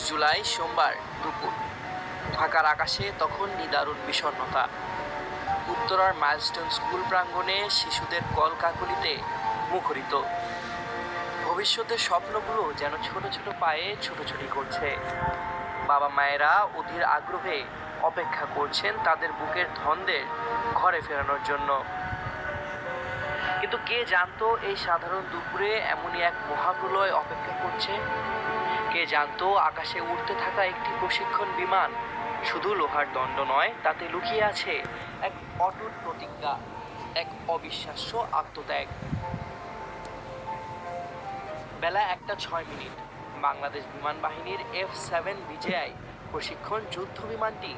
জুলাই সোমবার দুপুর। ঢাকার আকাশে তখন নিদারুণ বিষণ্ণতা। উত্তরার মাইলস্টোন স্কুল প্রাঙ্গণে শিশুদের কলকাকলিতে মুখরিত। ভবিষ্যতের স্বপ্নগুলো যেন ছোট ছোট পায়ে ছোটাছুটি করছে। বাবা মায়েরা অধীর আগ্রহে অপেক্ষা করছেন তাদের বুকের ধনদের ঘরে ফেরানোর জন্য। কিন্তু কে জানতো এই সাধারণ দুপুরে এমনই এক মহাপ্রলয় অপেক্ষা করছে? কে জানতো আকাশে উড়তে থাকা একটি প্রশিক্ষণ বিমান শুধু লোহার দণ্ড নয়, তাতে লুকিয়ে আছে এক অটুট প্রতিজ্ঞা, এক অবিশ্বাস্য আত্মত্যাগ। বেলা 1:06। বাংলাদেশ বিমান বাহিনীর F-7 বিজেআই প্রশিক্ষণ যুদ্ধ বিমানটি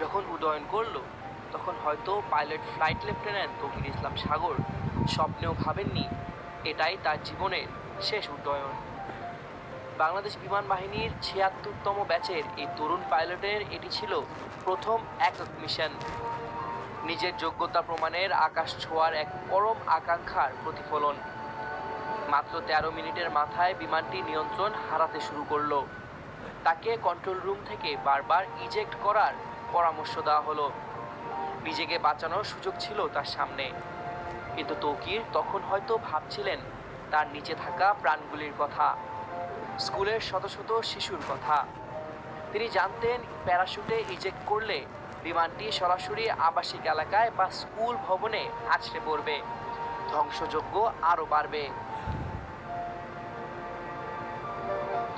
যখন উড্ডয়ন করল, তখন হয়তো পাইলট ফ্লাইট লেফটেন্যান্ট তৌকির ইসলাম সাগর স্বপ্নেও ভাবেননি এটাই তার জীবনের শেষ উড্ডয়ন। বাংলাদেশ বিমান বাহিনীর ৭৬তম ব্যাচের এই তরুণ পাইলটের এটি ছিল প্রথম একক মিশন। নিজের যোগ্যতা প্রমাণের আকাশ ছোঁয়ার এক পরম আকাঙ্ক্ষার প্রতিফলন। মাত্র ১৩ মিনিটের মাথায় বিমানটি নিয়ন্ত্রণ হারাতে শুরু করলো। তাকে কন্ট্রোল রুম থেকে বারবার ইজেক্ট করার পরামর্শ দেওয়া হলো। নিজেকে বাঁচানোর সুযোগ ছিল তার সামনে, কিন্তু তৌকির তখন হয়তো ভাবছিলেন তার নিচে থাকা প্রাণগুলির কথা, স্কুলের শত শত শিশুর কথা। তিনি জানতেন প্যারাশুটে ইজেক্ট করলে বিমানটি সরাসরি আবাসিক এলাকায় বা স্কুল ভবনে আছড়ে পড়বে, ধ্বংসযজ্ঞ আরও বাড়বে।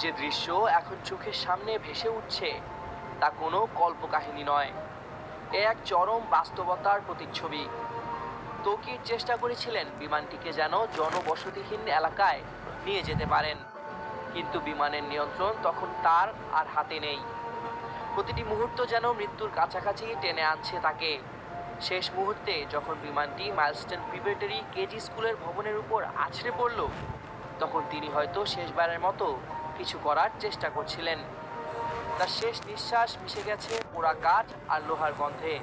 যে দৃশ্য এখন চোখের সামনে ভেসে উঠছে তা কোনো কল্পকাহিনী নয়, এ এক চরম বাস্তবতার প্রতিচ্ছবি। তৌকির চেষ্টা করেছিলেন বিমানটিকে যেন জনবসতিহীন এলাকায় নিয়ে যেতে পারেন, কিন্তু বিমানের নিয়ন্ত্রণ তখন তার আর হাতে নেই। প্রতিটি মুহূর্ত যেন মৃত্যুর কাছাকাছি টেনে আনছে তাকে। শেষ মুহূর্তে যখন বিমানটি মাইলস্টোন প্রিপারেটরি কেজি স্কুলের ভবনের উপর আছড়ে পড়ল, তখন তিনি হয়তো শেষবারের মতো কিছু করার চেষ্টা করছিলেন। তার শেষ নিঃশ্বাস মিশে গেছে পোড়া কাঠ আর লোহার গন্ধে।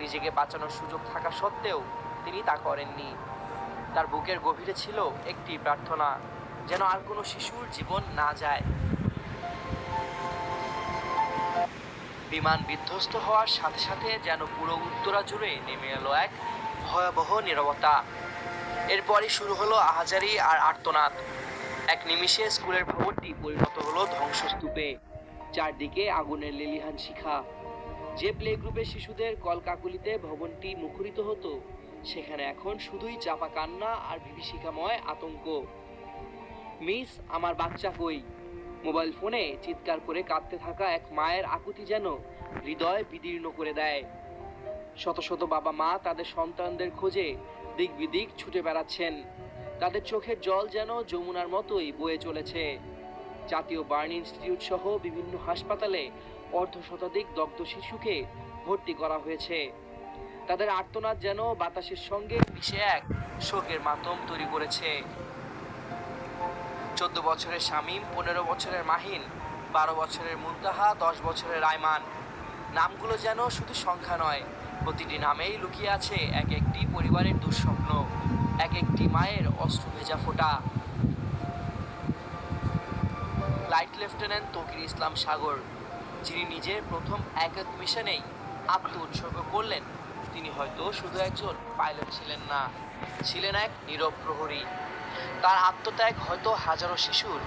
নিজেকে বাঁচানোর সুযোগ থাকা সত্ত্বেও তিনি তা করেননি। তার বুকের গভীরে ছিল একটি প্রার্থনা, যেন আর কোনো শিশুর জীবন না যায়। বিমান বিধ্বস্ত হওয়ার সাথে সাথে যেন পুরো উত্তরা জুড়ে নেমে এলো এক ভয়াবহ নীরবতা। এরপরই শুরু হলো আহাজারি আর আর্তনাদ। এক নিমিষে স্কুলের ভবনটি পরিণত হলো ধ্বংসস্তূপে। চারদিকে আগুনের লেলিহান শিখা। যে প্লে গ্রুপের শিশুদের কলকাকলিতে ভবনটি মুখরিত হতো, সেখানে এখন শুধুই চাপা কান্না আর বিভীষিকাময় আতঙ্ক। মিস, আমার বাচ্চা কই? মোবাইল ফোনে চিৎকার করে কাঁদতে থাকা এক মায়ের আকুতি যেন হৃদয় বিদীর্ণ করে দেয়। শত শত বাবা মা তাদের সন্তানদের খোঁজে দিক বিদিক ছুটে বেড়াচ্ছেন। তাদের চোখের জল যেন যমুনার মতোই বয়ে চলেছে। জাতীয় বার্ন ইনস্টিটিউট সহ বিভিন্ন হাসপাতালে অর্ধশতাধিক দগ্ধ শিশুকে ভর্তি করা হয়েছে। তাদের আর্তনাদ যেন বাতাসের সঙ্গে মিশে এক শোকের মাতম তৈরি করেছে। 14 বছরের শামীম, 15 বছরের মাহিন, 12 বছরের মুনতাহা, 10 বছরের আয়মান। নামগুলো যেন শুধু সংখ্যা নয়, প্রতিটি নামেই লুকিয়ে আছে এক একটি পরিবারের দুঃস্বপ্ন, এক একটি মায়ের অশ্রু ভেজা ফোঁটা। ফ্লাইট লেফটেন্যান্ট তৌকির ইসলাম সাগর, যিনি নিজের প্রথম একক মিশনেই আত্ম উৎসর্গ করলেন, তিনি হয়তো শুধু একজন পাইলট ছিলেন না, ছিলেন এক নীরব প্রহরী। তার আত্মত্যাগ হয়তো হাজারো শিশুর